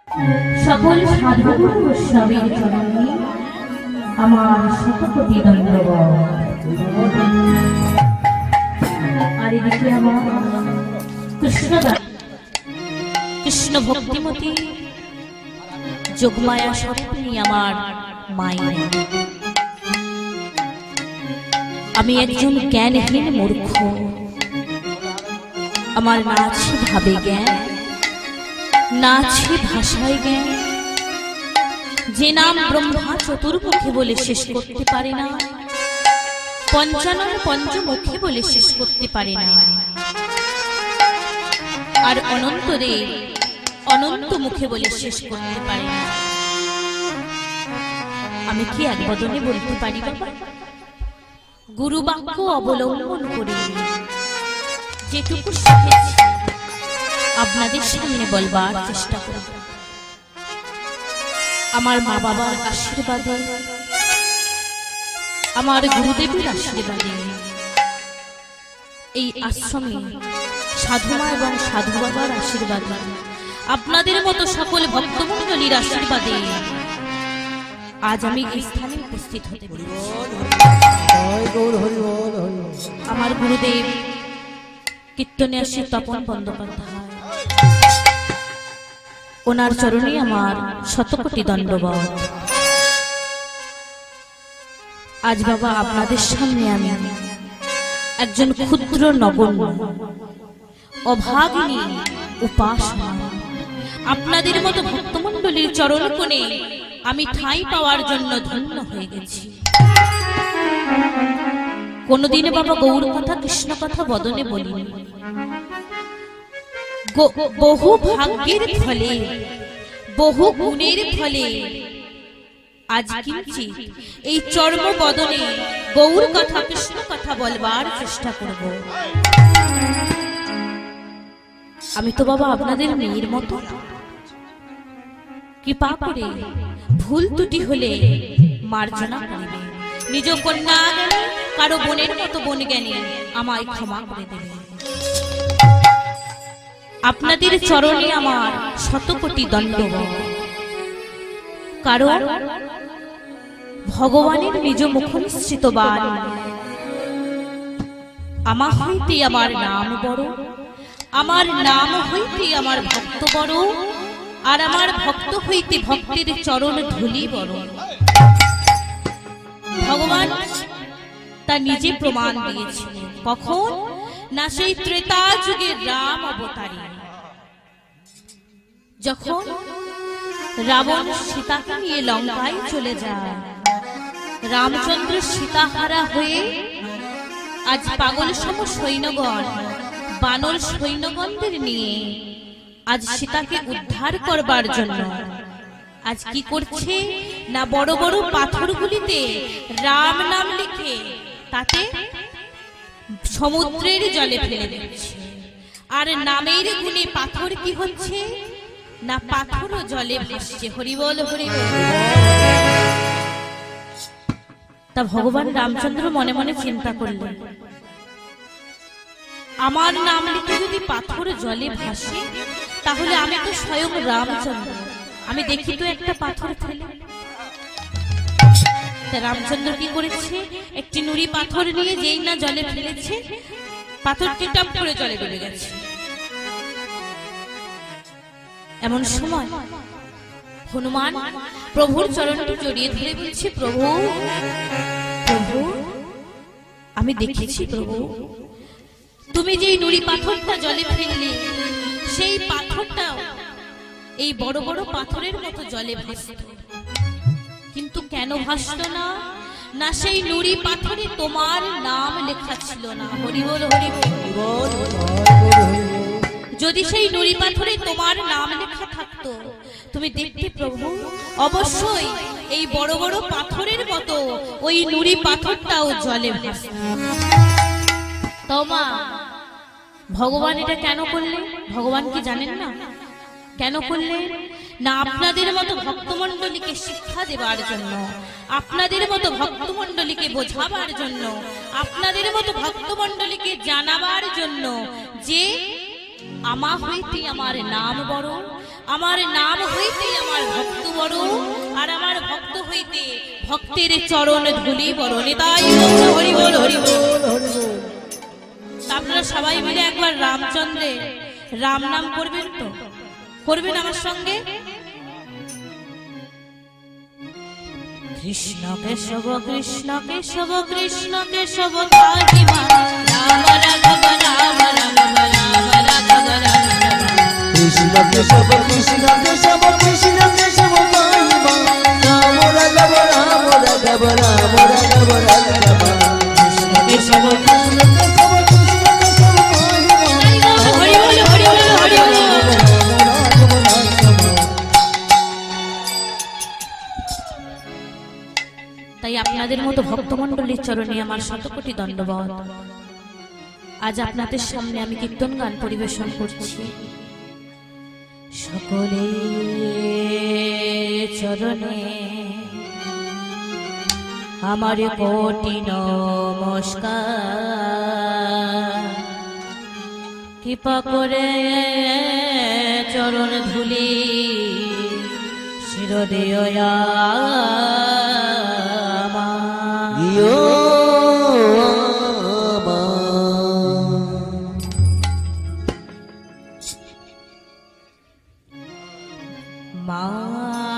সকল সাধু গোস্বামীর চরণে আমার শতকোটি দণ্ডবত। আর এদিকে আমার কৃষ্ণ ভক্তিমতী যোগমায়া স্বরূপিণী আমার মায়ের। আমি একজন জ্ঞানহীন মূর্খ, আমার না আছে ভাবে জ্ঞান, না আছে ভাষায় জ্ঞান। যে নাম ব্রহ্মা চতুর্মুখী বলে শেষ করতে পারে না, পঞ্চানন পঞ্চমুখী বলে শেষ করতে পারে না, আর অনন্তরে অনন্ত মুখে বলে শেষ করতে পারে না। আমি কি এক বদনে বলতে পারি বাবা? গুরু বাক্য অবলম্বন করে যেটুকু শিখেছি আপনাদের সামনে বলবার চেষ্টা করব। আমার মা বাবার আশীর্বাদে, আমার গুরুদেবের আশীর্বাদে এই আশ্রমে সাধুমা এবং সাধু বাবার আশীর্বাদে, আপনাদের মতো সকল ভক্তমণ্ডলীর আশীর্বাদে আজ আমি এই স্থানে উপস্থিত হতে পেরেছি। আমার গুরুদেব কীর্তনিয়াসী তপন বন্দ্যোপাধ্যায়, ওনার চরণে আমার শতকোটি দণ্ডবত। আজ বাবা আপনাদের সামনে আমি একজন ক্ষুদ্র নগণ্য অভাগিনী উপাসনা, আপনাদের মতো ভক্তমণ্ডলীর চরণ কোণে আমি ঠাঁই পাওয়ার জন্য ধন্য হয়ে গেছি। কোনদিন বাবা গৌর কথা কৃষ্ণ কথা বদনে বলিনি। বহু ভাগ্যের ফলে, বহু গুণের ফলে আজ কিঞ্চিৎ এই চর্ম বদনে গৌর কথা কৃষ্ণ কথা বলবার চেষ্টা করব। আমি তো বাবা আপনাদের মেয়ের মতো, কৃপা করে ভুল ত্রুটি হলে মার্জনা করিবে। নিজ কন্যা গেলে কারো বোনের মতো বোন জ্ঞানী আমায় ক্ষমা করে দেবে। আপনাদের চরণে আমার শতকোটি দণ্ডবত। কারণ ভগবানের নিজ মুখনিসৃত বাণী, আমা হইতে আমার নাম বড়, আমার নাম হইতে আমার ভক্ত বড়, আর আমার ভক্ত হইতে ভক্তের চরণ ধুলি বড়। ভগবান তা নিজে প্রমাণ দিয়েছিলেন। কখন? না সেই ত্রেতা যুগের রাম অবতারে, যখন রাবণ সীতাকে নিয়ে লঙ্কায় চলে যায়, রামচন্দ্র সীতাহারা হয়ে আজ পাগল সম সৈন্যগণ, বানর সৈন্যগণদের নিয়ে আজ সীতাকে উদ্ধার করবার জন্য আজ কি করছে না, বড় বড় পাথরগুলিতে রাম নাম লিখে তাতে সমুদ্রের জলে ফেলে দিচ্ছে। আর নামের গুণে পাথর কি হচ্ছে না, পাথরও জলে ভাসছে। হরিবল হরিবল। তা ভগবান রামচন্দ্র মনে মনে চিন্তা করলেন, আমার নাম লিখে যদি পাথর জলে ভাসে, তাহলে আমি তো স্বয়ং রামচন্দ্র, আমি দেখি তো একটা পাথর ফেলে। রামচন্দ্র কি করেছে, একটি নুড়ি পাথর নিয়ে যেই না জলে ফেলেছে, পাথরটি টপ করে জলে ডুবে গেছে। এমন সময় হনুমান প্রভুর চরণটি জড়িয়ে ধরে বলছে, প্রভু প্রভু আমি দেখেছি প্রভু, তুমি যেই নুড়ি পাথরটা জলে ফেললে, সেই পাথরটাও এই বড় বড় পাথরের মতো জলে ভাসত, কিন্তু কেন ভাসত না? না সেই নুড়ি পাথরে তোমার নাম লেখা ছিল না। হরিবল হরিবল। যদি সেই নুড়ি পাথরে তোমার নাম লেখা থাকতো, তুমি দেখতে প্রভু অবশ্যই এই বড় বড় পাথরের মতো ওই নুড়ি পাথরটাও জলে ভাসত। তো মা, ভগবান এটা কেন করলেন? ভগবান কি জানেন না কেন করলেন? না আপনাদের মতো ভক্তমণ্ডলীকে শিক্ষা দেবার জন্য, আপনাদের মতো ভক্তমণ্ডলীকে বোঝাবার জন্য, আপনাদের মতো ভক্তমণ্ডলীকে জানাবার জন্য যে আমা হইতে আমার নাম বড়, আমার নাম হইতে আমার ভক্ত বড়, আর আমার ভক্ত হইতে ভক্তের চরণ ধুলি বড়। নিতাই হরি বল হরি বল। আপনারা সবাই মিলে একবার রামচন্দ্রের রাম নাম করবেন তো? করবেন আমার সঙ্গে? কৃষ্ণ কেশব কৃষ্ণ কেশব কৃষ্ণ কেশব তাহিমা, রাম রাঘব রাম রাঘব রাম রাঘব রাম। কৃষ্ণ কেশব কৃষ্ণ কেশব কৃষ্ণ কেশব তাহিমা, রাম রাঘব রাম রাঘব রাম রাঘব রাঘব। কৃষ্ণ কেশব কৃষ্ণ কেশব কৃষ্ণ কেশব তাহিমা, হরি বল হরি বল হরি বল। তাই আপনাদের মতো ভক্তমণ্ডলীর চরণে আমার শতকোটি দণ্ডবত। আজ আপনাদের সামনে আমি কীর্তন গান পরিবেশন করছি। সকলে চরণে আমার কোটি নমস্কার। কৃপা করে চরণ ধুলি শিরোদয়া দিও মানবী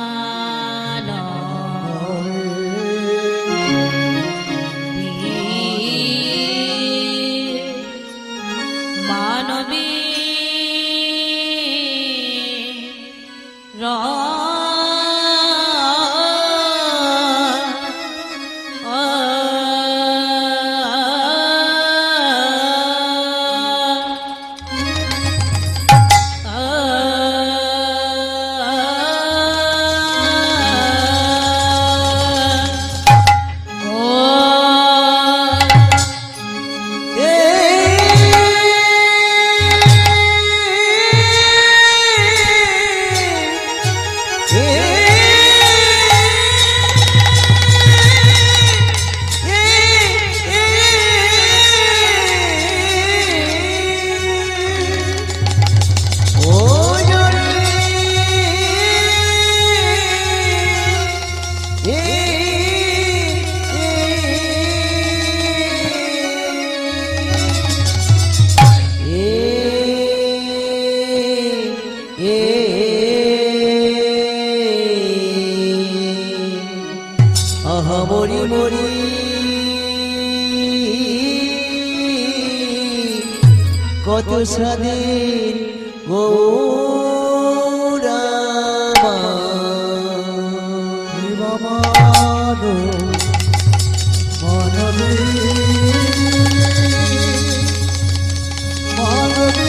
মরি মরি কত সাদের গৌরামা মানো মানবে মানবে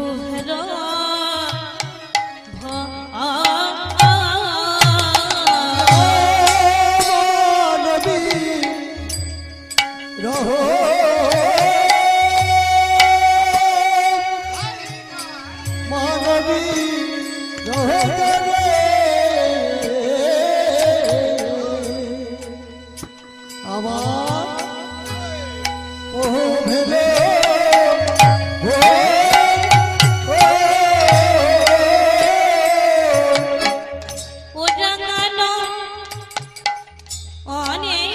প্রভুর নবী রহো মানবী রহো আমার ও ভেলে ও জাগানো অনেক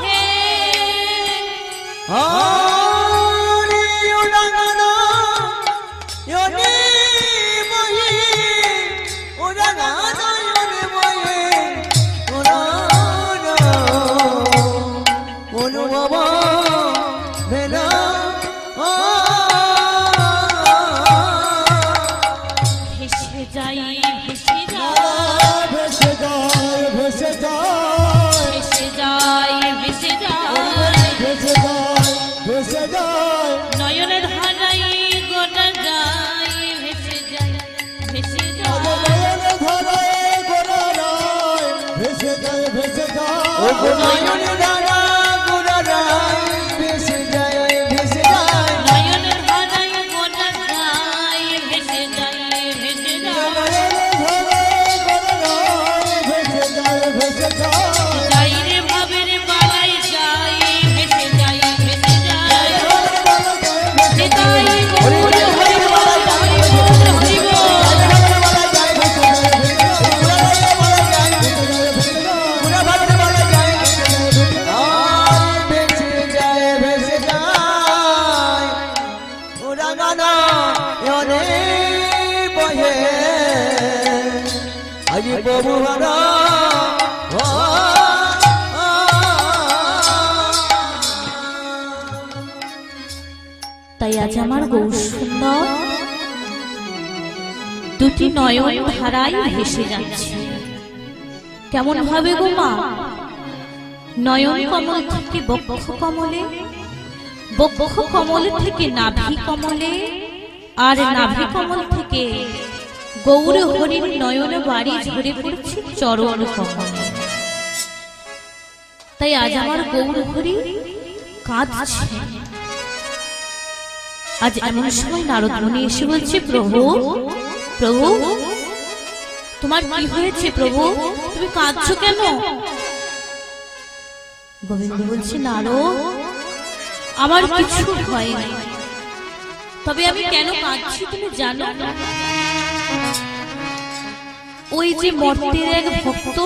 হে আরে উড়ানো ইয়নে মহি উড়ানো ইয়নে মহি উড়ানো অনুভব বেলা ভেসে যাই ভেসে যাই ভেসে যায় ভেসে যায় ভেসে যাই ভেসে যাই ভেসে যায় ভেসে যায় নয়নের ধারাই গোটা গাই ভেসে যাই ভেসে যাই ধরায় গোড়ায় ভেসে যায় ভেসে যায় ও নয়ন দানা গোড়ায় ভেসে যায় ভেসে যায় নয়নের ধারাই গোটা গাই ভেসে যাই ভেসে যাই ভেসে যায় ভেসে যায় যাই রে ভাবের বালাই যাই ভেসে যাই ভেসে যাই যে তাই গৌর হরি বল তাই গৌর হরি বল প্রভু তাই আজ আমার গৌর সুন্দর দুটি নয়ন ধারায় ভেসে যাচ্ছে কেমন ভাবে গো মা নয়ন কমল থেকে বক্ষ কমলে বক্ষ কমল থেকে নাভি কমলে আর নাভি কমল থেকে গৌর হরির নয়ন বাড়ি ঝরে পড়ছে চরণ কমলে তাই আজ আমার গৌর হরি কাঁদছে আজ এমন সময় নারদ মুনি এসে বলছে প্রভু প্রভু তোমার কি হয়েছে প্রভু তুমি কাঁদছো কেন গোবিন্দ বলছে নারদ আমার কিছু হয়নি তবে আমি কেন কাঁদছি তুমি জানো না ওই যে মর্তের এক ভক্ত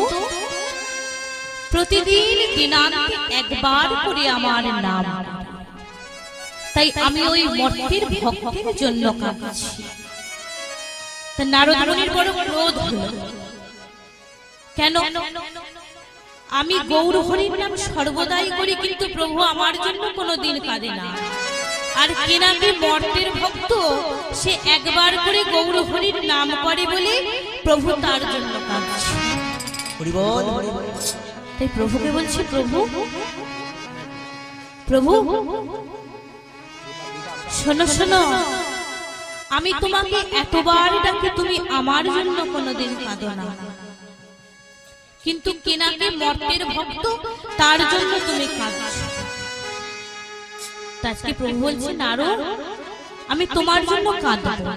প্রতিদিন দিনান্তে একবার করে আমার নাম তাই আমি ওই মর্তের ভক্তের জন্য কাঁদছি তা নারদ মুনির বড় ক্রোধ হলো কেন আমি গৌর হরির নাম সর্বদাই করি কিন্তু প্রভু আমার জন্য কোনোদিন কাঁদে না আর কেনাকে মর্তের ভক্ত সে একবার করে গৌর হরির নাম করে বলে প্রভু তার জন্য কাঁদছে তাই প্রভুকে বলছি প্রভু প্রভু শোনো শোনো আমি তোমাকে এতবার ডাকি তুমি আমার জন্য কোনোদিন কাঁদো না কিন্তু কেনাকে মর্তের ভক্ত তার জন্য তুমি কাঁদছো আজকে প্রভু বলছে নারদ আমি তোমার জন্য কাঁদবো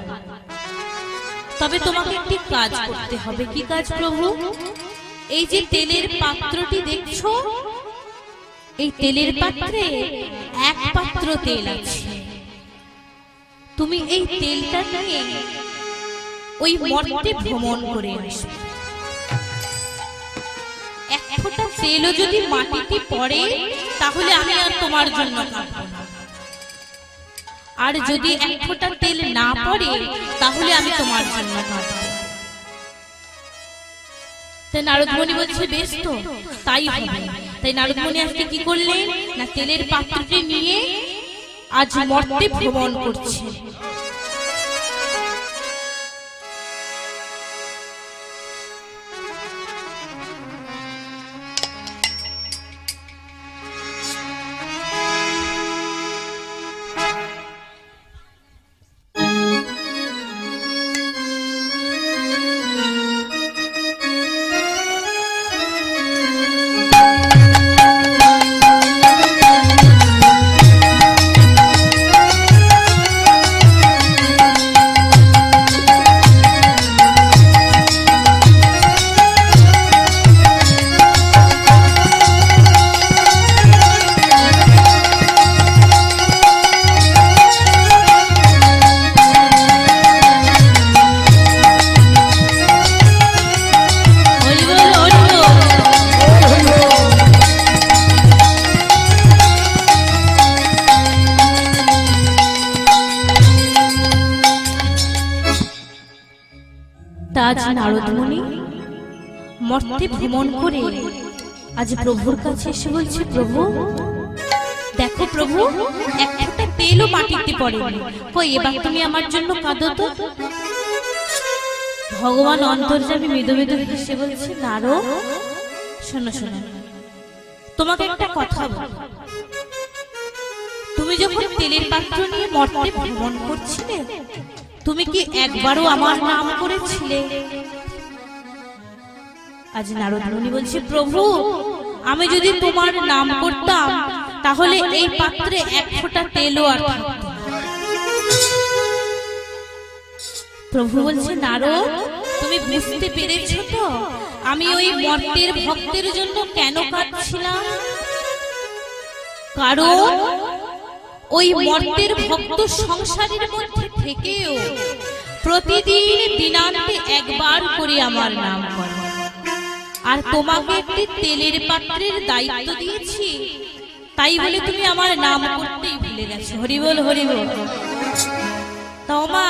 তবে তোমাকে একটি কাজ করতে হবে কি কাজ প্রভু এই যে তেলের পাত্রটি দেখছো এই তেলের পাত্রে এক পাত্র তেল আছে তুমি এই তেলটা নিয়ে ওই মর্তে ভ্রমণ করে আসবে এক ফোঁটা তেলও যদি মাটিতে পড়ে তাহলে আমি আর তোমার জন্য কাঁদবো না আর যদি এক ফোঁটা তেল না পড়ে তাহলে আমি তোমার জন্য কাঁদবো তাই নারদ মুনি বলছে বেশ তো তাই হবে তাই নারদ মুনি আজকে কি করলেন না তেলের পাত্রটি নিয়ে আজ মর্তে ভ্রমণ করছে তা আজ নারদমুনি মর্তে ভ্রমণ করে আজ প্রভুর কাছে এসে বলছে, প্রভু দেখো প্রভু, এক ফোঁটা তেলও মাটিতে পড়েনি, কই এবার তুমি আমার জন্য কাঁদো তো। ভগবান অন্তর্যামী মৃদু মৃদু হেসে বলছে, নারদ শোনো শোনো, তোমাকে একটা কথা বল। তুমি যখন তেলের পাত্র নিয়ে মর্তে ভ্রমণ করছিলে, তুমি কি একবারও আমার নাম করেছিলে? আজ নারদ মুনি বলছে, প্রভু আমি যদি তোমার নাম করতাম তাহলে এই পাত্রে এক ফোঁটা তেলও আর থাকতো না। প্রভু বলছে, নারদ তুমি বুঝতে পেরেছো তো আমি ওই মর্তের ভক্তের জন্য কেন কাঁদছিলাম? কারণ ওই মর্তের ভক্ত সংসারের মধ্যে থেকেও প্রতিদিন দিনান্তে একবার করে আমার নাম করে, আর তোমাকে একটি তেলের পাত্রের দায়িত্ব দিয়েছি, তাই বলে তুমি আমার নাম করতেই ভুলে গেছো। হরিবল হরিবল। তাও মা,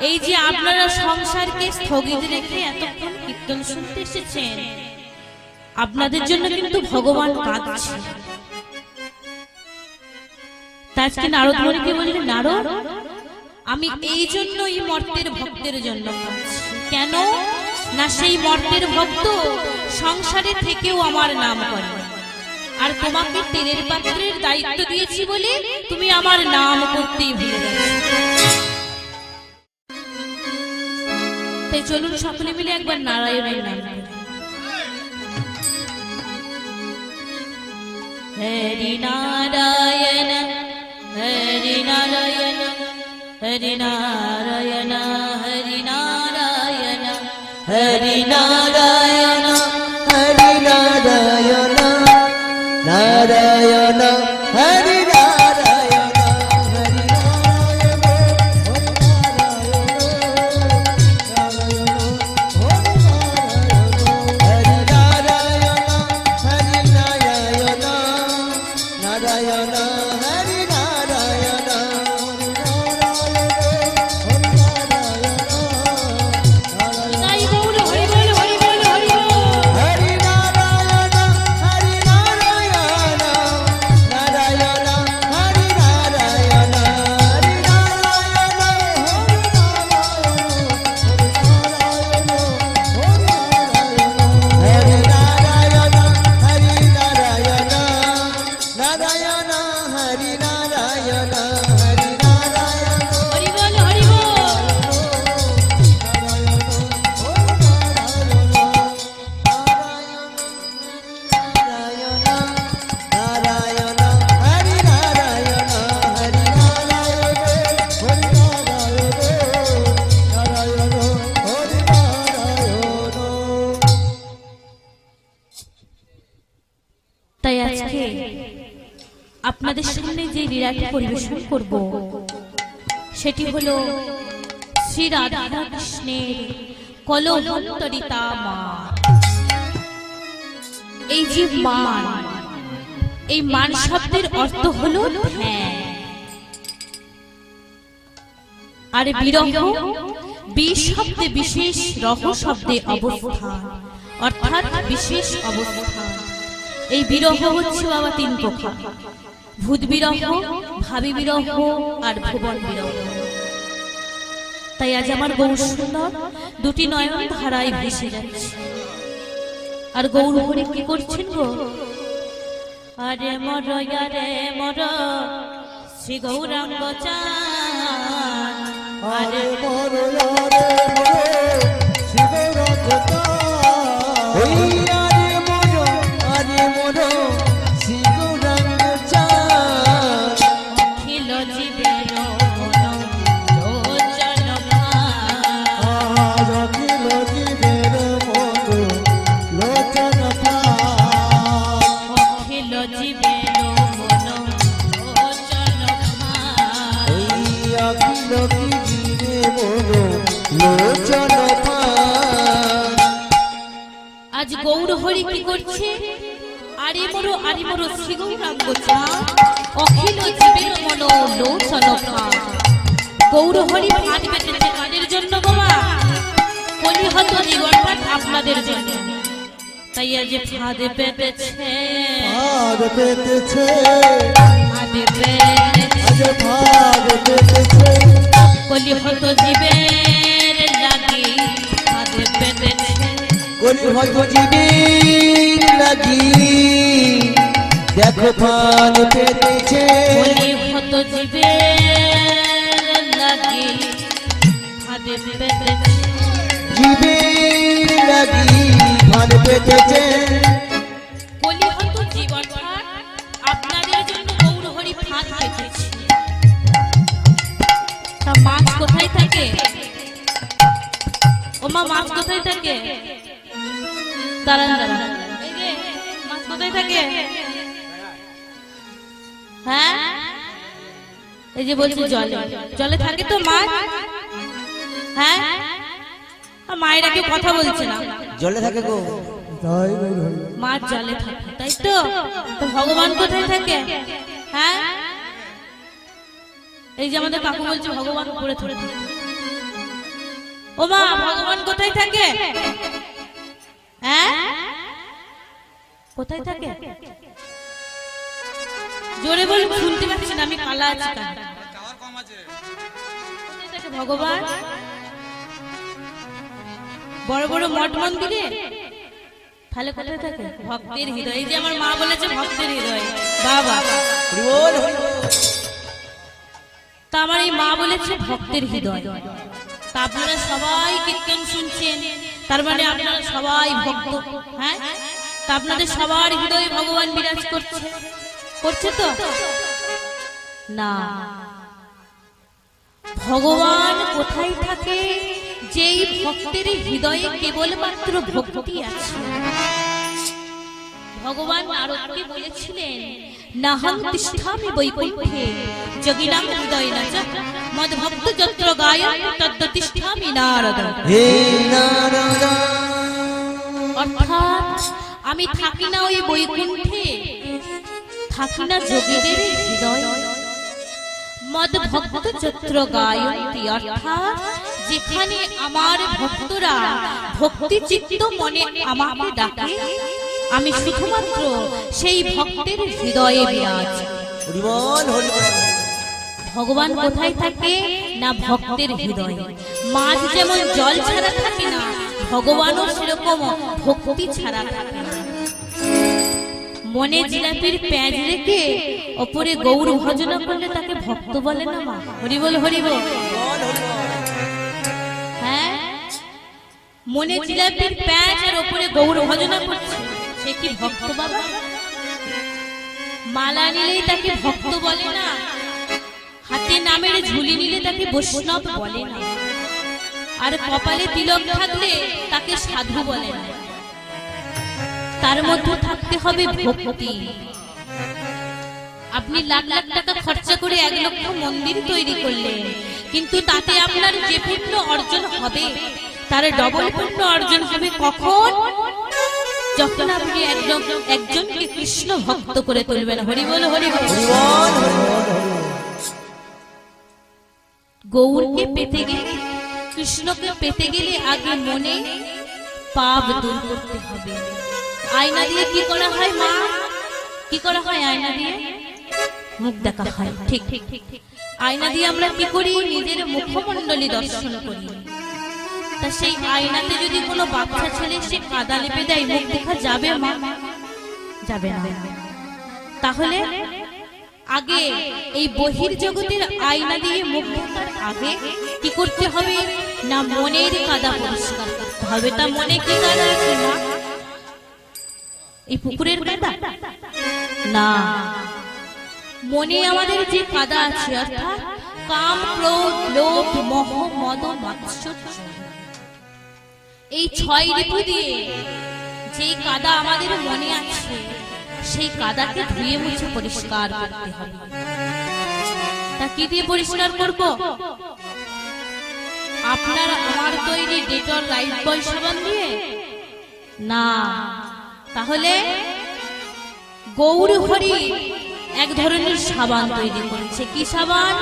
এই যে আপনারা সংসারকে স্থগিত রেখে এতক্ষণ কীর্তন শুনতে এসেছেন, আপনাদের জন্য কিন্তু ভগবান কাঁদছে। আজকে নারদ মুনিকে বললেন, নারদ আমি এই জন্য এই মর্তের ভক্তের জন্য কাঁদছি। কেন না সেই মর্তের ভক্ত সংসারে থেকেও আমার নাম করে, আর তোমাকে তেলের পাত্রের দায়িত্ব দিয়েছি বলে তুমি আমার নাম করতেই ভুলে গেছো। তাই চলুন সকলে মিলে একবার নারায়ণের নাম করি। হরি নারায়ণ হরি নারায়ণ হরি নারায়ণ হরি নারায়ণ হরি নারায়ণ হরি নারায়ণ নারায়ণ হরি নারায়ণ হরি নারায়ণ নারায়ণ হরি নারায়ণ তাই বল হরি বল হরি বল হরি বল। হরি নারায়ণ হরি নারায়ণ নারায়ণ হরি নারায়ণ হরি নারায়ণ হরি নারায়ণ হরি নারায়ণ নারায়ণ হরি নারায়ণ হরি নারায়ণ হরি বল হরি বল। নারায়ণ হরি নারায়ণ হরি নারায়ণ হরি নারায়ণ হরি নারায়ণ। তাই আজকে আপনাদের সামনে যে লীলাটি পরিবেশন করব সেটি হলো শ্রী রাধা কৃষ্ণের কলহন্তরিতা মান। এই যে মান, এই মান শব্দের অর্থ হলো ধ্যান, আর বিরহ বি শব্দে বিশেষ, রহ শব্দে অবস্থান, অর্থাৎ বিশেষ অবস্থান। এই বিরহ হচ্ছে বাবা তিন প্রকার: ভূত বিরহ, ভাবী বিরহ আর ভুবন বিরহ। তাই আজ আমার গৌর সুন্দর দুটি নয়ন ধারায় ভেসে যাচ্ছে, আর গৌর হরি কি করছেন গো? আরে মর আরে মর শ্রী গৌরাঙ্গ চান, আরে মরো আরে মরো শিবরাত্রি ওই আরে মরো শিবরাঙ্গ চাঁদ অখিল জীবের মন লোচন ভার। অখিল জীবের মন লোচন অখিল জীবের মন লোচন ভার। ওই অখিল জীবের মন লোচন আজ গৌর হরি কি করছে? আরে মোর শ্রী গৌরাঙ্গ চাঁদ, অখিল জীবের মন লোচন ভার। গৌর হরি ভাত বেঁচেছে কাদের জন্য বাবা? কোন কলিহত জীবনটা আপনাদের জন্য, তাই আজ ফাঁদে পেতেছে, ফাঁদ পেতেছে, ফাঁদে পেতেছে, আজ ফাঁদ পেতেছে, কলিহত জীবের লাগি ফাঁদে পেতেছে, কলিহত জীবের লাগি দেখো ফাঁদ পেতেছে, কলিহত জীবের লাগি ফাঁদে পেতেছে, জীবের লাগি ফাঁদ পেতেছে। কলিহত জীবনটা আপনাদের জন্য গৌরহরি ফাঁদ পেতেছে। তা মাছ কোথায় থাকে? ও মা, মাছ কোথায় থাকে? দাঁড়ান দাঁড়ান, এই যে মাছ কোথায় থাকে? হ্যাঁ, এই যে বলছি জলে, জলে থাকে তো মাছ। হ্যাঁ, মায়েরা কেউ কথা বলছে না। জলে থাকে গো, মাছ জলে থাকে, তাই তো? তো ভগবান কোথায় থাকে? হ্যাঁ, এই যে আমাদের কাকু বলছে ভগবান উপরে থাকে। ও মা, ভগবান কোথায় থাকে? হ্যাঁ, কোথায় থাকে? জোরে বল, শুনতে পাচ্ছি না, আমি কালা আছি। কোথায় থাকে ভগবান? বড় বড় মঠ মন্দিরে? তাহলে কোথায় থাকে? ভক্তের হৃদয়। এই যে আমার মা বলেছে ভক্তের হৃদয়, বাবা। তা আমার এই মা বলেছে ভক্তের হৃদয়। তা আপনারা সবাই কীর্তন শুনছেন, তার মানে আপনারা সবাই ভক্ত। হ্যাঁ, তা আপনাদের সবার হৃদয়ে ভগবান বিরাজ করছে, করছে তো না? ভগবান কোথায় থাকে? যেই ভক্তের হৃদয়ে কেবলমাত্র ভক্তি আছে। ভগবান নারদকে বলেছিলেন, নাহং তিষ্ঠামি বৈকুণ্ঠে যোগিনাং হৃদয়েন চ মদ ভক্ত যত্র গায়ন তত্র তিষ্ঠামি নারদ। হে নারদ, অর্থাৎ আমি থাকি না ওই বৈকুণ্ঠে, থাকি না যোগীদের হৃদয়ে। মদ ভক্ত যত্র গায়ন্তি, অর্থাৎ যেখানে আমার ভক্তরা ভক্তি চিত্ত মনে আমাকে ডাকে, আমি শুধুমাত্র সেই ভক্তের হৃদয়ে বিরাজ। হরি বল, হরি বল। ভগবান কোথায় থাকে? না ভক্তের হৃদয়ে। মাছ যেমন জল ছাড়া থাকে না, ভগবানও সেরকম ভক্তি ছাড়া থাকে না। মনে জিলাপির প্যাঁচ রেখে ওপরে গৌর ভজনা করলে তাকে ভক্ত বলে না মা? হরি বল, হরি বল। হ্যাঁ, মনে জিলাপির প্যাঁচ আর ওপরে গৌর ভজনা করছে, সে কি ভক্ত বাবা? মালা নিলেই তাকে ভক্ত বলে না, হাতে নামের ঝুলি নিলে তাকে বৈষ্ণব বলে না, আর কপালে তিলক থাকলে তাকে সাধু বলে না। তার মধ্যে থাকতে হবে ভক্তি। আপনি লাখ লাখ টাকা খরচা করে 1 লক্ষ মন্দির তৈরি করলেন, কিন্তু তাতে আপনার যে পুণ্য অর্জন হবে তার ডবল পুণ্য অর্জন হবে কখন? যখন আপনি একজনকে কৃষ্ণ ভক্ত করে তুলবেন। হরি বল, হরি বল। গৌরকে পেতে গেলে, কৃষ্ণকে পেতে গেলে আগে মনে পাপ দূর করতে হবে। আয়না দিয়ে কি করা হয় মা? কি করা হয়? আয়না দিয়ে মুখ দেখা হয়। ঠিক ঠিক ঠিক। আয়না দিয়ে আমরা কি করি? নিজের মুখমণ্ডলী দর্শন করি। তা সেই আয়নাতে যদি কোনো বাচ্চা ছেলে সে কাদা লেপে দেয়, মুখ দেখা যাবে মা? যাবে না। তাহলে আগে এই বহির জগতের আয়না দিয়ে মুখ দেখার আগে কি করতে হবে? না মনের কাদা পরিষ্কার করতে হবে। তা মনে কি কাদা আছে মা? এই পুকুরের কাদা না, মনে আমাদের যে কাদা আছে, অর্থাৎ কাম, ক্রোধ, লোভ, মোহ, মদ, মাৎসর্য, এই 6 ঋতু দিয়ে যে কাদা আমাদের মনে আছে, সেই কাদাকে ধুয়ে মুছে পরিষ্কার করতে হবে। তা কি দিয়ে পরিষ্কার করব? আপনার আমার তৈরি ডেটল লাইফবয় সাবান দিয়ে না, তাহলে গৌর হরি এক ধরনের সাবান তৈরি করেছে। কি সাবান?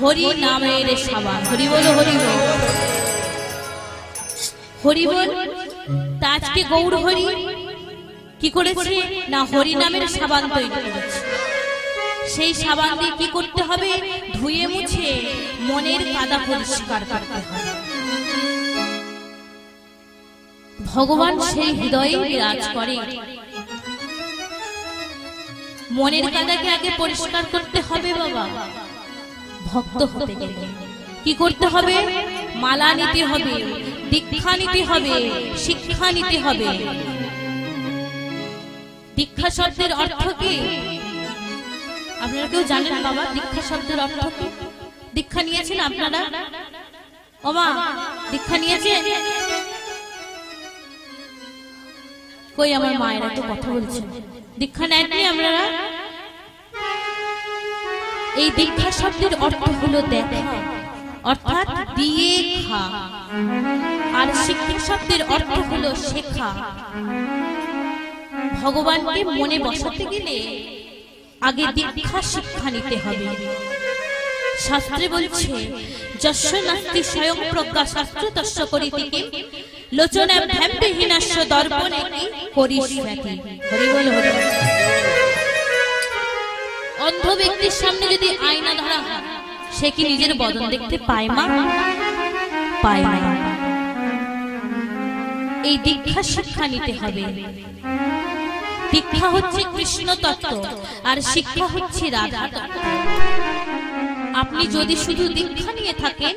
হরি নামের সাবান। হরি বলো, হরি বল। হরি বল। তা আজকে গৌর হরি কি করেছে না হরি নামের সাবান তৈরি করেছে। সেই সাবান দিয়ে কি করতে হবে? ধুয়ে মুছে মনের কাদা পরিষ্কার করতে হবে। ভগবান সেই হৃদয়ে বিরাজ করে। মনের কাদাকে আগে পরিষ্কার করতে হবে বাবা। ভক্ত হতে গেলে কি করতে হবে? মালা নিতে হবে, দীক্ষা নিতে হবে, শিক্ষা নিতে হবে। দীক্ষা শব্দের অর্থ কি আপনারা কেউ জানেন বাবা? দীক্ষা শব্দের অর্থ কি? দীক্ষা নিয়েছেন আপনারা? ওমা দীক্ষা নিয়েছেন? কই আমার মায়েরা তো কথা বলছেন। দীক্ষা নেননি আপনারা? এই দীক্ষা শব্দের অর্থ হলো দেখা, অর্থাৎ দিয়ে খা। আর শিক্ষা শব্দের অর্থ হলো শেখা। ভগবানকে মনে বসাতে গেলে আগে দীক্ষা শিক্ষা নিতে হবে। শাস্ত্রে বলছে যস্য নাস্তি স্বয়ং প্রজ্ঞা শাস্ত্র তস্য করিতে কিম লোচনে ভ্যাম্পে হীনাস্য দর্পণে কি করিষ্যাতি। হরি বল হরি বল। অন্ধ ব্যক্তির সামনে যদি আয়না ধরা হয় সে কি নিজের বদন দেখতে পায় মা? পায় না। এই দীক্ষা শিক্ষা নিতে হবে। দীক্ষা হচ্ছে কৃষ্ণ তত্ত্ব আর শিক্ষা হচ্ছে রাধা তত্ত্ব। আপনি যদি শুধু দীক্ষা নিয়ে থাকেন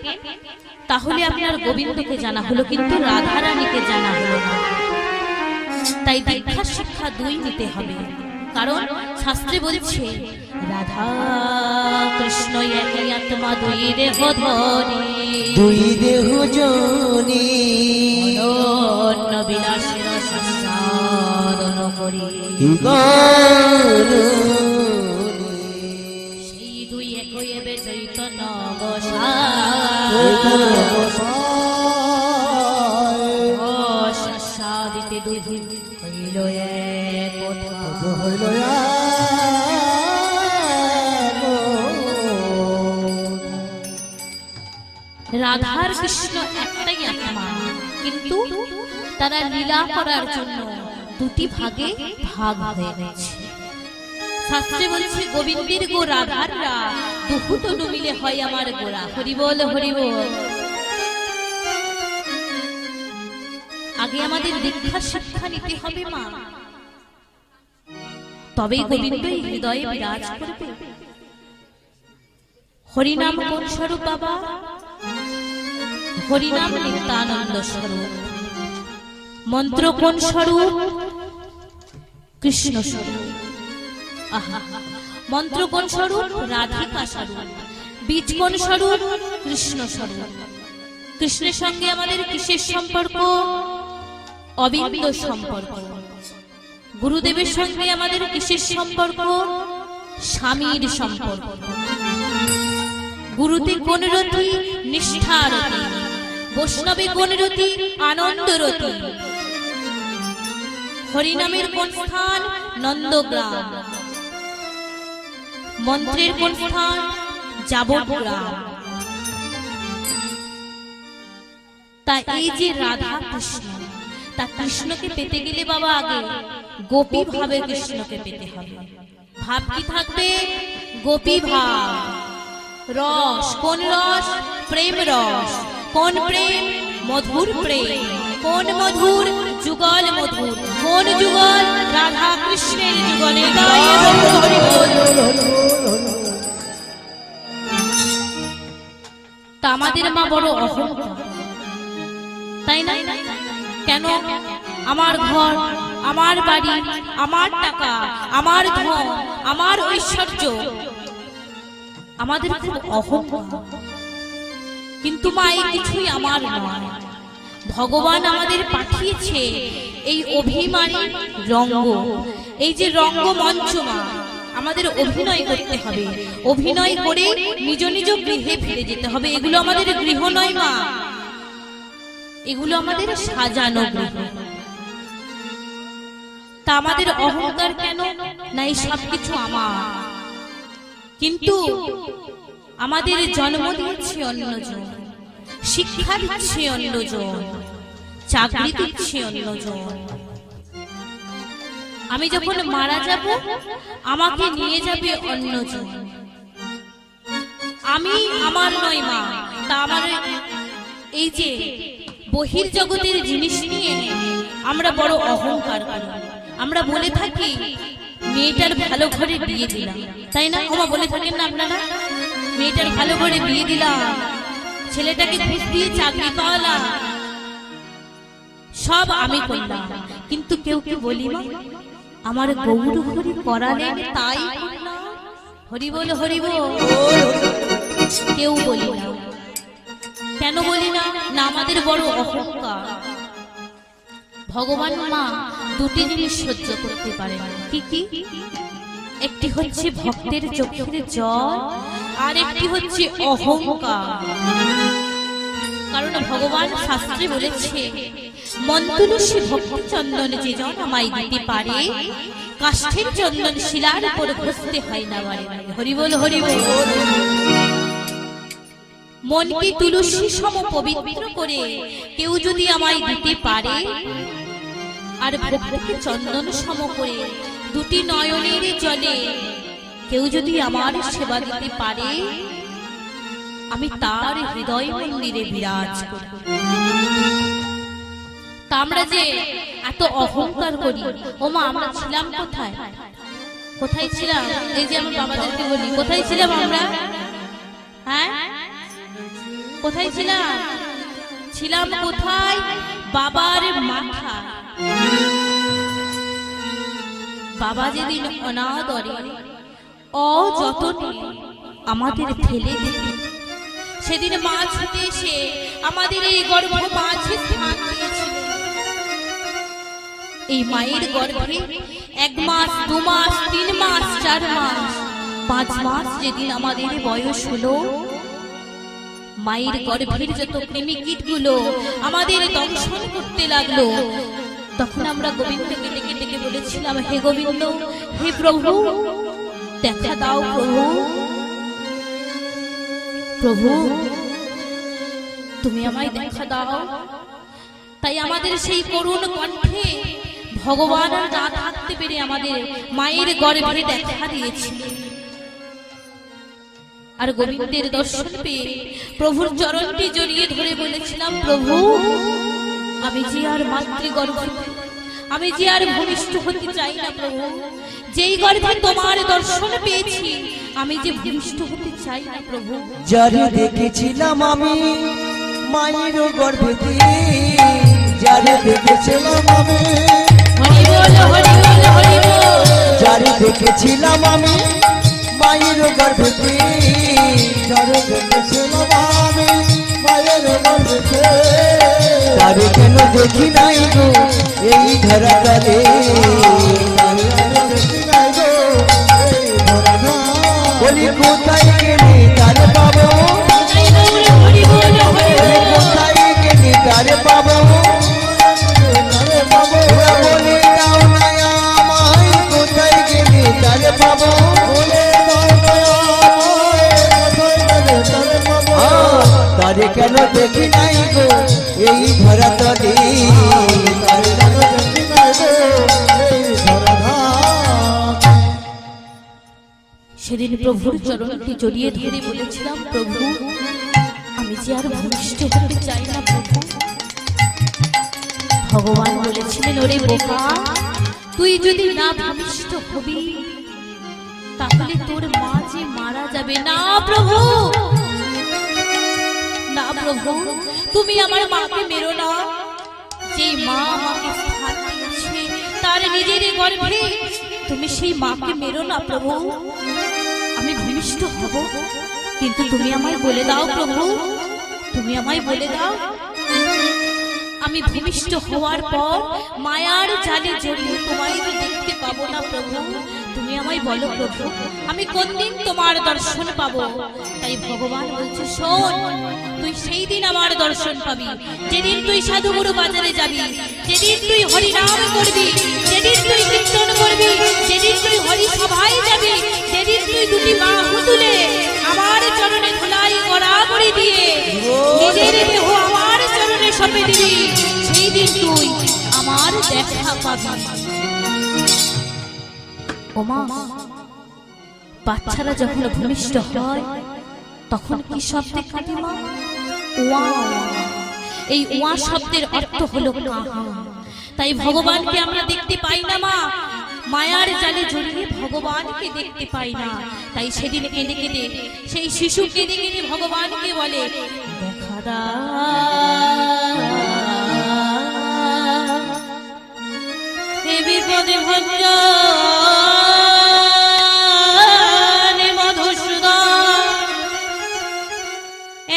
তাহলে আপনার গোবিন্দকে জানা হলো, কিন্তু রাধা রানীকে জানা হলো না। তাই দীক্ষা শিক্ষা দুই নিতে হবে। কারণ শাস্ত্রে বলছে রাধা কৃষ্ণ একই আত্মা দুই দেহ ধরি, দুই দেহ জনি অনন্য বিলাসের সাধন করি। সেই দুই একই এবে চৈতন্য সাদিতে দুই হইল এক হইল রাধার কৃষ্ণ একটাই আত্মা, কিন্তু তারা লীলা করার জন্য দুটি ভাগে ভাগ হয়ে গেছে। শাস্ত্রে বলছে গোবিন্দের গো রাধার রা দুহু তনু মিলে হয় আমার গোরা। হরি বল হরি বল। আগে আমাদের দীক্ষা শিক্ষা নিতে হবে মা, তবেই গোবিন্দ হৃদয়ে বিরাজ করবে। হরিনাম কোন স্বরূপ বাবা? হরিনাম নিত্যানন্দ স্বরূপ। মন্ত্র কোন স্বরূপ? কৃষ্ণ স্বরূপ। আহা, মন্ত্র কোন স্বরূপ? রাধিকা স্বরূপ। বীজ কোন স্বরূপ? কৃষ্ণ স্বরূপ। কৃষ্ণের সঙ্গে আমাদের কিসের সম্পর্ক? অবিন্দ সম্পর্ক। গুরুদেবের সঙ্গে আমাদের কিসের সম্পর্ক? স্বামীর সম্পর্ক। গুরুতে কোন রতি? নিষ্ঠারতি। বৈষ্ণবে কোন রতি? আনন্দরতি। হরিনামের কোন স্থান? নন্দগ্রাম। মন্ত্রের কোন স্থান? যাবগ্রাম। তা এই যে রাধা কৃষ্ণ, তা কৃষ্ণকে পেতে গেলে বাবা আগে গোপী ভাবে কৃষ্ণকে পেতে হবে। ভাব কি থাকবে? গোপী ভাব। রস কোন রস? প্রেম রস। কোন প্রেম? মধুর প্রেম। কোন মধুর? যুগল মধুর। কোন যুগল? রাধা কৃষ্ণের যুগলে। তা আমাদের মা বড় অহংকার, তাই না? কেন? আমার ঘর, আমার বাড়ি, আমার টাকা, আমার ধন, আমার ঐশ্বর্য, আমাদের খুব অহংকার। কিন্তু মা এই কিছুই আমার নয়। ভগবান আমাদের পাঠিয়েছে এই অভিমানী রঙ্গ, এই যে রঙ্গমঞ্চ মা, আমাদের অভিনয় করতে হবে। অভিনয় করে নিজ নিজ গৃহে ফিরে যেতে হবে। এগুলো আমাদের গৃহ নয় মা, এগুলো আমাদের সাজানো গৃহ। তা আমাদের অহংকার কেন? না এই সবকিছু আমার, কিন্তু আমাদের জন্ম দিয়েছে অন্যজন, শিক্ষা দিচ্ছে অন্যজন, চাকরি দিচ্ছে অন্যজন। আমি যখন মারা যাব আমাকে নিয়ে যাবে অন্যজন। আমি আমার নয় মা, তা আমার এই যে বহির জগতের জিনিস নিয়ে আমরা বড় অহংকার করি। আমরা বলে থাকি মেয়েটার ভালো ঘরে বিয়ে দিলাম, তাই না? ওমা বলে থাকেন না আপনারা? মেয়েটার ভালো ঘরে বিয়ে দিলাম, ছেলেটাকে ঘুষ দিয়ে চাকরি পাওয়ালাম, সব আমি করলাম। কিন্তু কেউ কি বলি না আমার গৌর ঘরে করালেন তাই করলাম? হরি বল হরি বল। কেউ বলি না। কেন বলি না? না আমাদের বড় অহংকার। ভগবান মা দুটি জিনিস সহ্য করতে পারেন। কি কি? একটি হচ্ছে ভক্তের চোখের জল, আর একটি হচ্ছে অহংকার। কারণ ভগবান শাস্ত্রে বলেছে মন্তুলসী ভক্তি চন্দন যে জন আমায় দিতে পারে, কাষ্ঠের চন্দন শিলার উপর ঘষতে হয় না বারে বারে। হরি বল হরি বল। মনকে তুলসী সম পবিত্র করে কেউ যদি আমায় দিতে পারে, আর ভক্তিকে চন্দন সম করে দুটি নয়নের জলে কেউ যদি আমার সেবা দিতে পারে, আমি তার হৃদয় মন্দিরে বিরাজ করি। তা আমরা যে এত অহংকার করি, ওমা আমরা ছিলাম কোথায়? কোথায় ছিলাম? এই যে আমার বাবাদেরকে বলি, কোথায় ছিলাম আমরা? হ্যাঁ, কোথায় ছিলাম? ছিলাম কোথায়? বাবার মাথা। বাবা যেদিন অনাদরে অযতনে আমাদের ফেলে দিতে, সেদিন মা ছুটে এসে আমাদের এই গর্ভ মাঝে স্থান দিয়েছিল। এই মায়ের গর্ভে 1 মাস 2 মাস 3 মাস 4 মাস 5 মাস যেদিন আমাদের বয়স হলো, মায়ের গর্ভের যত কৃমিকীট গুলো আমাদের দংশন করতে লাগলো, তখন আমরা গোবিন্দকে ডেকে ডেকে বলেছিলাম, হে গোবিন্দ, হে প্রভু, দেখা দাও প্রভু, প্রভু তুমি আমায় দেখা দাও। তাই আমাদের সেই করুণ কণ্ঠে ভগবান না থাকতে পেরে আমাদের মায়ের গর্ভে দেখা দিয়েছিল। আর গোবিন্দের দর্শন পেয়ে প্রভুর চরণটি জড়িয়ে ধরে বলেছিলাম, প্রভু আমি যে আর মাতৃগর্ভে, আমি যে আর ভূমিষ্ঠ হতে চাই না প্রভু। যেই গর্ভে তোমার দর্শন পেয়েছি আমি যে ভূমিষ্ঠ হতে চাই না প্রভু। যারে দেখেছিলাম আমি মায়ের গর্ভেতে, যারে দেখেছিলাম আমি, হরি বল হরি বল হরি বল। যারে দেখেছিলাম আমি মায়ের গর্ভেতে, যারে দেখেছিলাম আমি মায়ের গর্ভেতে, তারে কেন দেখি নাই গো এই ধরাতলে, তারে কেন দেখি নাই গো এই ধরাতলে। বলি কোথায় গেলে তারে পাবো, হরি বল হরি বল। কোথায় গেলে তারে পাবো, তারে পাবো। বলে দাও না আমায় কোথায় গেলে তারে পাবো, বলে দাও না আমায় কোথায় গেলে তারে পাবো। তারে কেন দেখি নাই গো এই ধরাতলে, তারে কেন দেখি নাই গো এই ধরাতলে। সেদিন প্রভুর চরণটি জড়িয়ে ধরে বলেছিলাম, প্রভু আমি যে আর ভূমিষ্ঠ হতে চাই না প্রভু। ভগবান বলেছিলেন, ওরে বোকা, তুই যদি না ভূমিষ্ঠ হবি তাহলে তোর মা যে মারা যাবে। না প্রভু, না প্রভু, তুমি আমার মাকে মেরো না। যে মা আমাকে স্থান দিয়েছে তার নিজের গর্ভে, তুমি সেই মাকে মেরো না প্রভু। আমি ভূমিষ্ঠ হব, কিন্তু তুমি আমায় বলে দাও প্রভু, তুমি আমায় বলে দাও আমি ভূমিষ্ঠ হওয়ার পর মায়ার জালে জড়িয়ে তোমায় তো দেখতে পাবো না প্রভু। তুমি আমায় বলো প্রভু, আমি কোন দিন তোমার দর্শন পাবো। তাই ভগবান বলছে, শোন, তুই সেই দিন আমার দর্শন পাবি যেদিন তুই সাধুগুরু বাজারে যাবি, যেদিন তুই হরিনাম করবি, যেদিন তুই কীর্তন করবি, যেদিন তুই হরি সভায় যাবি, যেদিন তুই দুটি বাহু তুলে আমার চরণে ধুলাই গড়া করে দিয়ে নিজের দেহ আমার চরণে সঁপে দিবি, সেই দিন দেখা পাবি। ওমা, বাচ্চারা যখন ভূমিষ্ঠ হয় তখন কি শব্দে কাঁদে মা? ওয়া। এই ওয়া শব্দের অর্থ হলো কাহা। তাই ভগবানকে আমরা দেখতে পাই না মা, মায়ার জালে জড়িয়ে ভগবানকে দেখতে পাই না। তাই সেদিন কেঁদে কেঁদে সেই শিশু কেঁদে কেঁদে ভগবানকে বলে, দেখা দাও হে বিপদে ভঞ্জন মধুসূদন,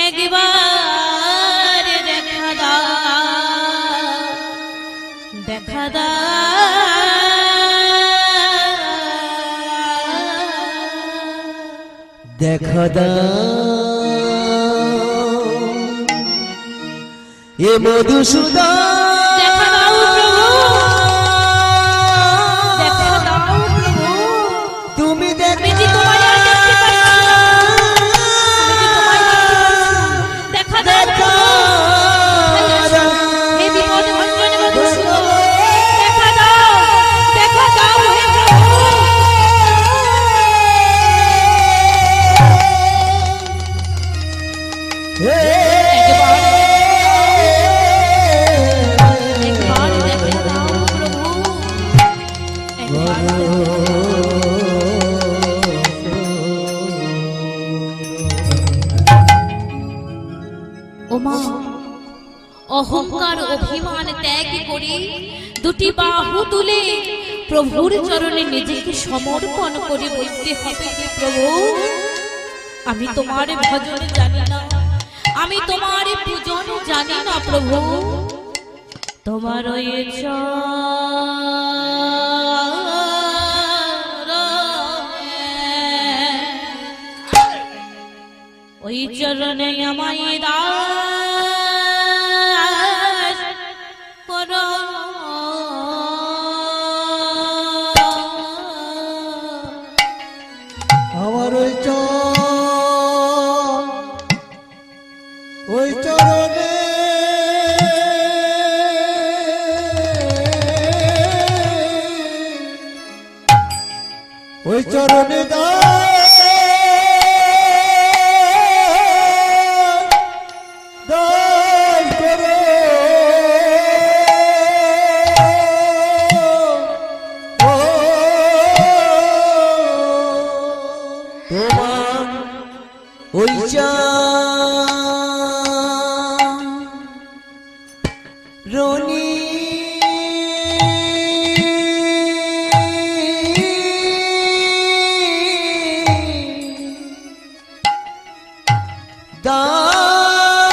একবার দেখা দাও, দেখা দাও, দেখা দাও এ মধুসূদন, দেখা দাও প্রভু, দেখা দাও প্রভু। তুমি আমি যে তোমায় আর দেখতে পাচ্ছি না, আমি যে তোমায় দেখতে পাচ্ছি না। দেখা দাও প্রভু, হে বিপদ ভঞ্জন মধুসূদন, দেখা দাও, দেখা দাও হে প্রভু। একবার দেখা দাও প্রভু, একবার ওমা, অহংকার অভিমান ত্যাগ করে দুটি বাহু তুলে প্রভুর চরণে নিজেকে সমর্পণ করে বলতে হবে, হে প্রভু আমি তোমার ভজন জানি না, আমি তোমার পূজন জানি না প্রভু, তোমার ওই চরণে আমায় দাস করো। আমার ওই চরণে ওই চরণে দাস করো। ও তোমার ওই রনি দাস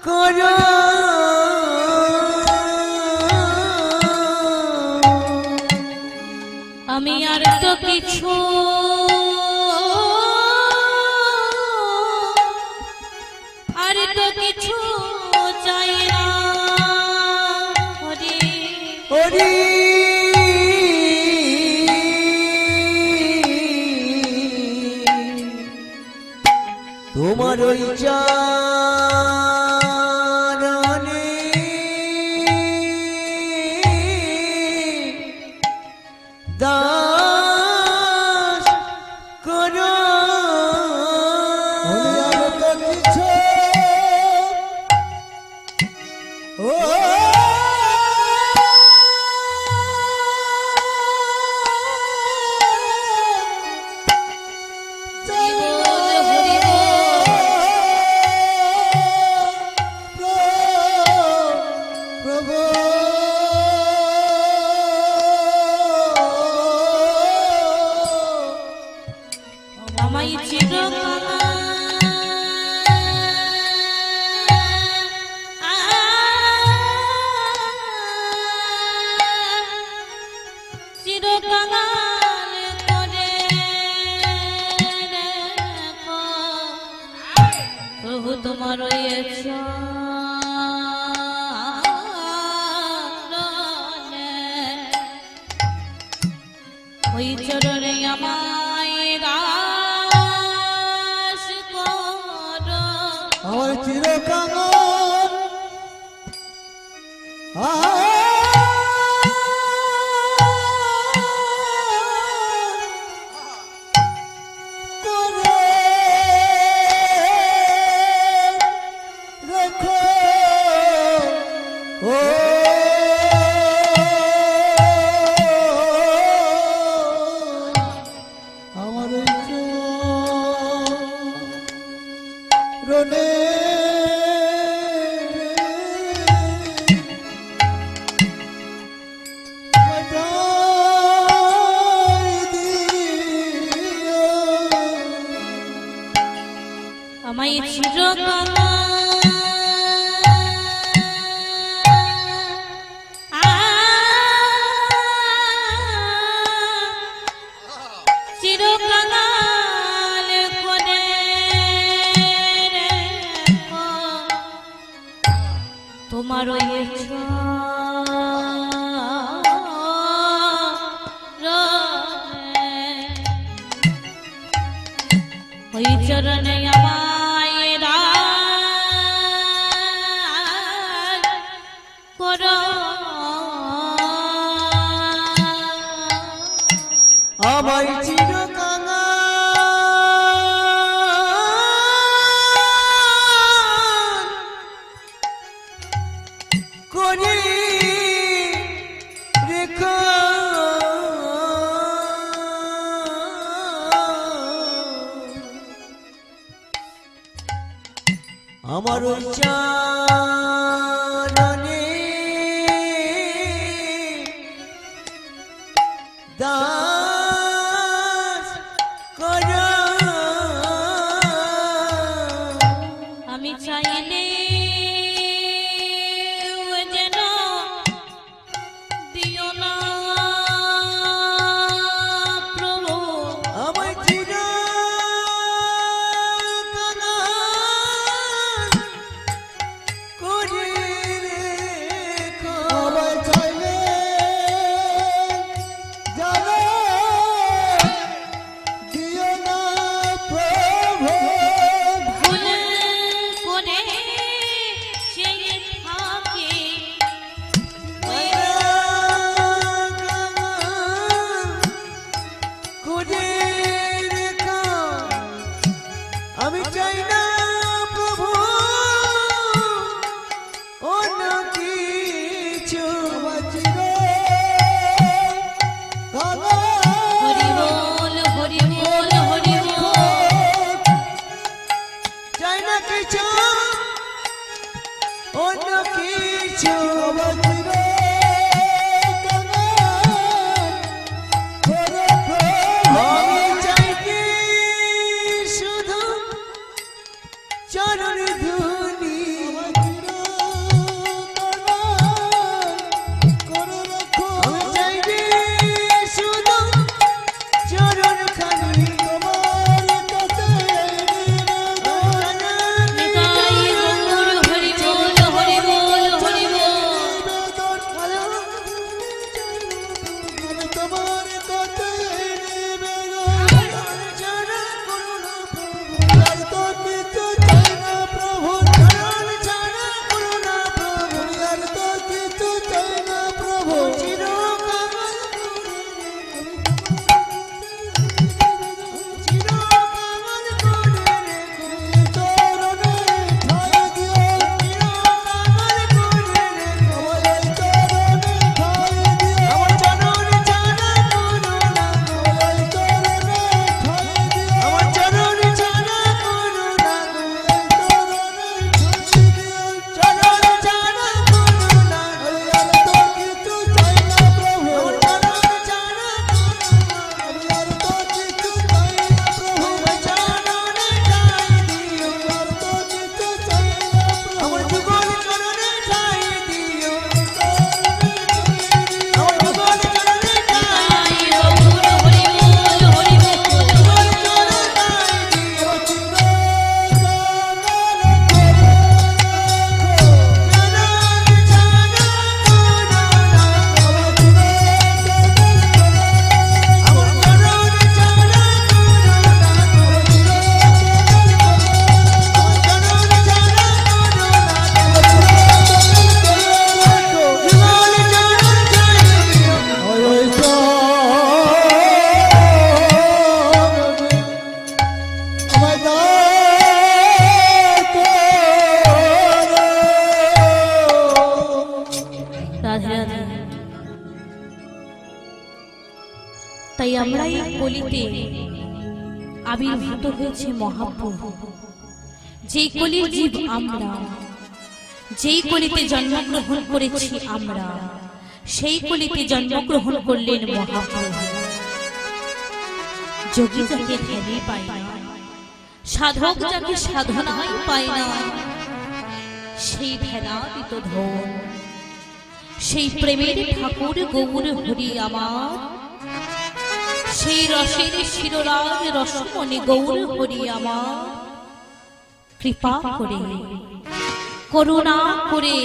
করো। আমি আর তো কিছু আর তো কিছু চাই না, হরি হরি তোমার ওই চরণে দাস করো। ও আমায় চিরকাল করে রেখো প্রভু, তোমার ওই চরণে আমায় দাস করো। আমার চিরকাল আমায় চিরকাল চিরকাল করে তোমার ওই চরণে আমায় রাখ করো আমায় চিরকানা করে রেখো আমার চরণে দাস করো আমি চাইলে যেন দিও না প্রভু আমার চিরকানা করে রেখো আমার চাইলে জানো দিও না প্রভু ভুল করে সেই থাকে আমি চাই না প্রভু অন্য কিছু হরি বল হরি বল হরি বল চাই না কিছু অন্য কিছু আমি চাই কি শুধু চরণ ধুলি আমি চাই কি শুধু চরণ খানি নিতাই গৌর হরি বল হরি বল হরি বল চরণ করুণা প্রভু আর তো কিছু চাই না প্রভু তাই আমরা এই কলিতে আবির্ভূত হয়েছে মহাপ্রভু, যেই কলির জীব আমরা, যেই কলিতে জন্মগ্রহণ করেছি আমরা, সেই কলিতে জন্মগ্রহণ করলেন মহাপ্রভু। যোগী যাকে ধ্যানে পায় না, সাধক যাকে সাধনায় পায় না, সেই ধ্যানাদিত ধন, সেই প্রেমের ঠাকুর গৌর হরি আমার, সেই রসের শিরোরাজ রসমণি গৌর হরি আমার, কৃপা করে করুণা করে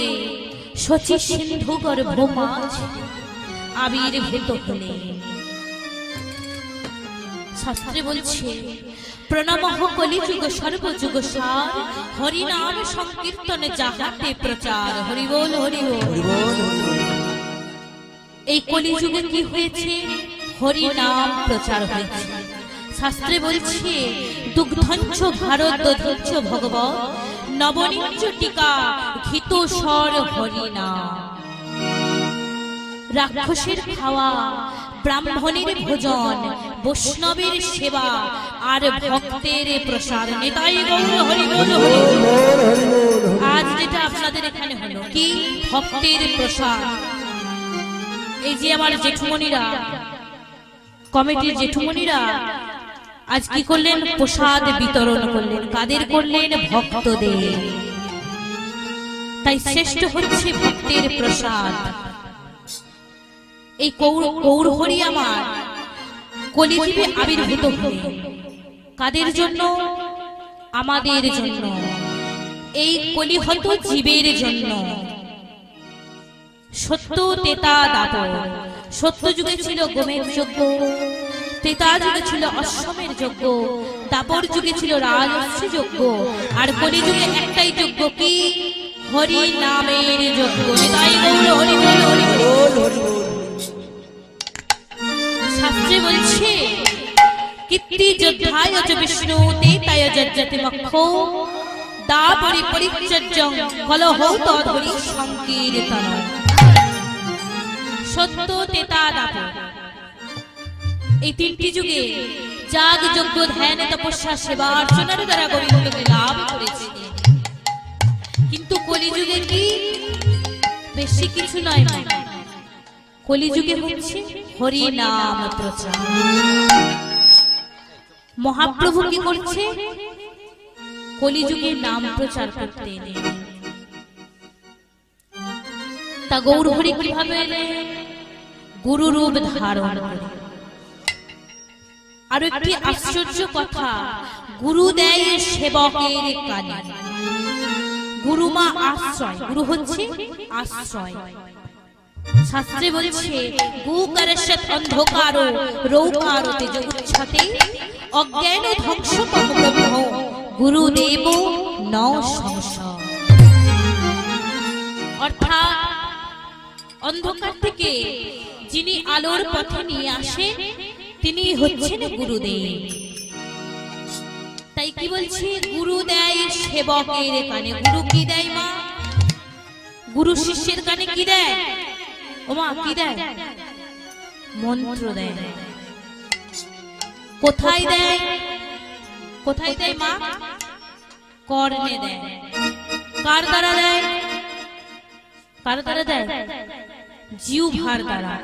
শচী সিন্ধু গর্ভ মাঝ আবির্ভূত হলেন। শাস্ত্রে বলছে প্রণমঃ কলিযুগ সর্বযুগ সার, হরিনাম সংকীর্তনে যাহাতে প্রচার। হরি বল হরি বল। এই কলিযুগে কি হয়েছে? হরিনাম প্রচার হয়েছে। শাস্ত্রে বলছে দুগ্ধঞ্চ ভারত দধিঞ্চ ভগবৎ, নবনীঞ্চ টিকা ঘিত স্বর হরিনাম। রাক্ষসের খাওয়া, ব্রাহ্মণের ভোজন, বৈষ্ণবের সেবা আর ভক্তের প্রসাদ। নেতাই গৌর হরি বল হরি বল। আজ যেটা আপনাদের এখানে হলো কি? ভক্তের প্রসাদ। এই যে আমার জেঠুমণিরা, কমিটির জেঠুমণিরা আজ কি করলেন? প্রসাদ বিতরণ করলেন। কাদের করলেন? ভক্তদের। তাই শ্রেষ্ঠ হচ্ছে ভক্তের প্রসাদ। এই গৌর হরি আমার কলিযুগে আবির্ভূত হলেন কাদের জন্য? আমাদের জন্য, এই কলিহত জীবের জন্য। সত্য তেতা দাপর। সত্য যুগে ছিল গোমের যজ্ঞ, ত্রেতা যুগে ছিল অশ্বমের যজ্ঞ, দাপর যুগে ছিল রাজস্ব যজ্ঞ, আর কলি যুগে একটাই যজ্ঞ, কি? হরি নামের যজ্ঞ। তাই গৌর হরি বল হরি বল। শাস্ত্রে বলছে কীর্তি যোদ্ধায় চ বিষ্ণু তেতায় যজ্জতি মক্ষ, দাপরি পরিচর্যং কলহ তধরি সংকীর্তন। সত্য তেতা দাপর, এই তিনটি যুগে যাগ যজ্ঞ ধ্যান তপস্যা সেবা অর্চনার দ্বারা গোবিন্দকে লাভ করেছে। কিন্তু কলিযুগে কি? বেশি কিছু নয়, কলিযুগে হচ্ছে হরি নাম প্রচার। মহাপ্রভু কি করছে? কলিযুগে নাম প্রচার করতে এলেন। তা গৌর হরি কিভাবে এলেন? গুরু রূপ ধারণ করে। আর একটি আশ্চর্য কথা, গুরু দেয় সেবকের কানে। গুরু মা আশ্রয়, গুরু হচ্ছে আশ্রয়। শাস্ত্রে বলছে গু করশত অন্ধকার রৌকারতে জগুচ্ছতে, অজ্ঞান ধ্বংসকম ব্রহ্ম গুরুদেব ন সংশয়। অর্থাৎ অন্ধকার থেকে যিনি আলোর পথে নিয়ে আসেন তিনি হচ্ছেন গুরুদেব। তাই কি বলছে? গুরু দেয় সেবকের কানে। গুরু কি দেয় মা? গুরু শিষ্যের কানে কি দেয়? ও মা কি দেয়? মন্ত্র দেয়। কোথায় দেয়? কোথায় দেয় মা? কর্ণে দেয়। কার দ্বারা দেয়? কার দ্বারা দেয়? জিহ্বার দ্বারা।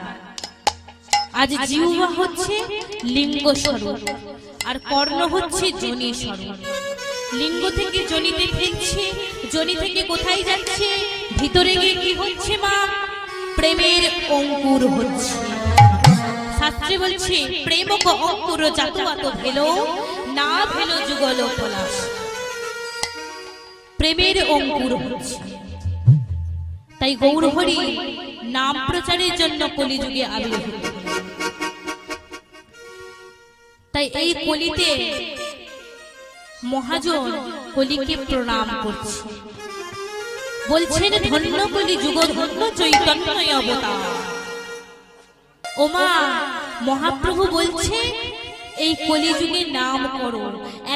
আজ জিহ্বা হচ্ছে লিঙ্গ স্বরূপ, আর কর্ণ হচ্ছে যোনি স্বরূপ। লিঙ্গ থেকে যোনিতে ফেলছে, যোনি থেকে কোথায় যাচ্ছে? ভিতরে গিয়ে কি হচ্ছে মা? প্রেমের অঙ্কুর হচ্ছে। শাস্ত্রে বলছে প্রেমক অঙ্কুর জাতুয়াত ভেলো, না ভেলো যুগল পলাশ। প্রেমের অঙ্কুর হচ্ছে। তাই গৌর হরি নাম প্রচারের জন্য কলিযুগে আবির্ভূত। তাই এই কলিতে মহাজন কলিকে প্রণাম করছে, বলছেন ধন্য কলি যুগ ধন্য চৈতন্য অবতার। ওমা মহাপ্রভু বলছে এই কলিযুগে নাম করো,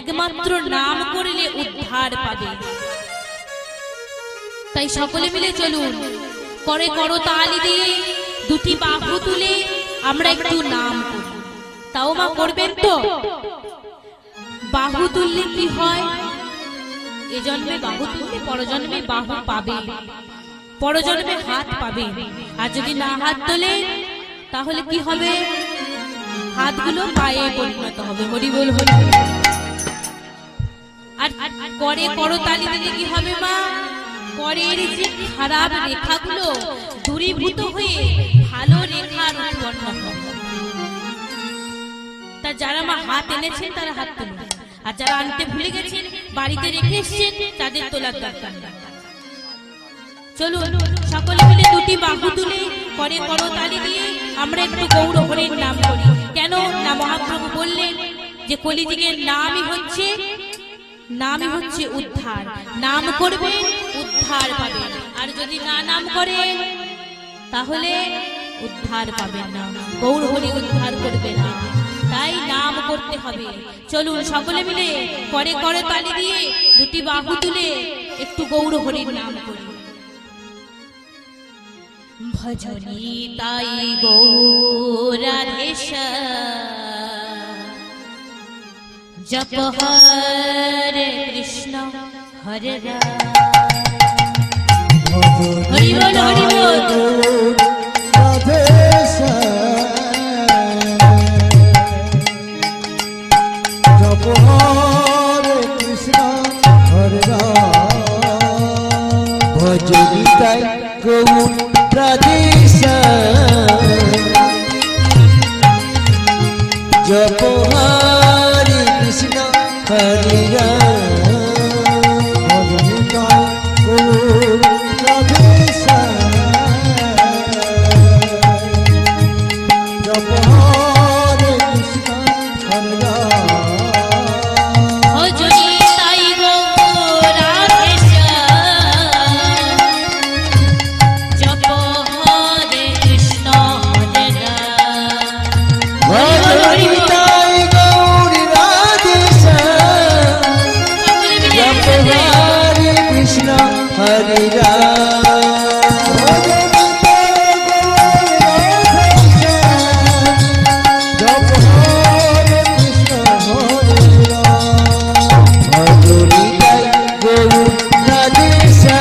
একমাত্র নাম করলে উদ্ধার পাবে। তাই সকলে মিলে চলুন, করে করো তালি দিয়ে, দুটি বাহু তুলে আমরা একটু নাম করি। তাও মা করবেন তো? বাহু তুললে কি হয়? এ জন্মে বাহু তুললে পরজন্মে বাহু পাবে, পরজন্মে হাত পাবে। আর যদি না হাত তোলে তাহলে কি হবে? হাতগুলো পায়ে পরিণত হবে। হরি বল, হরি বল। আর করে করতালি দিলে কি হবে মা? করের যে খারাপ রেখাগুলো দূরীভূত হয়ে ভালো রেখার উৎপন্ন হবে। তা যারা মা হাত এনেছেন তারা হাত তুলুন, আর যারা আনতে ভুলে গেছেন বাড়িতে রেখে এসছেন তাদের তোলার দরকার নেই। চলুন সকলে মিলে দুটি বাহু তুলে করে করতালি দিয়ে আমরা একটু গৌর হরির নাম করি। কেন না মহাপ্রভু বললেন যে কলিযুগের নামই হচ্ছে উদ্ধার। নাম করবেন উদ্ধার পাবেন, আর যদি না নাম করেন তাহলে উদ্ধার পাবেন না। গৌর হরি উদ্ধার করবে না, তাই নাম করতে হবে। চলুন সকলে মিলে করে করতালি দিয়ে দুটি বাহু তুলে একটু গৌর হরির নাম করি। ভজনী তাই গৌরাধেশা, জপ হরে কৃষ্ণ হরে রাম। হরি বল, হরি বল। জপ হরে কৃষ্ণ হরে রাম। ভজনী তাই গৌর রাধেশা, জপ হরে কৃষ্ণ হরে রাম। ভজনী তাই গৌর রাধেশা, জপ হরে কৃষ্ণ হরে রাম। ভজনী তাই গৌরাধেশা, জপ হরে কৃষ্ণ হরে রাম। ভজনী তাই গৌর রাধেশা,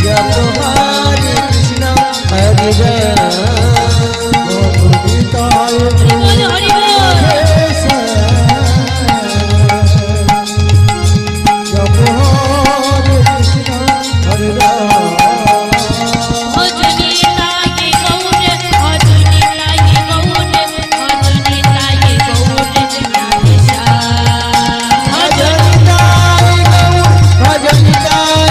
জপ হরে কৃষ্ণ হরে রাম। ভজনী তাই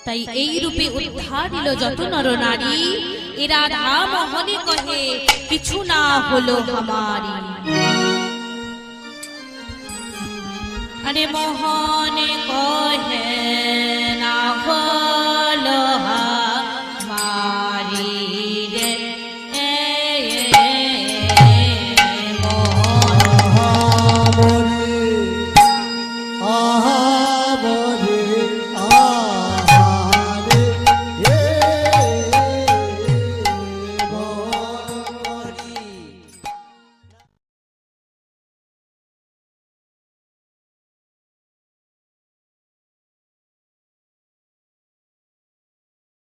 তাই এই রূপে উদ্ধার দিল যত নর নারী, এ রাধা মোহনে কহে কিছু না হলো আমারি। আরে মোহনে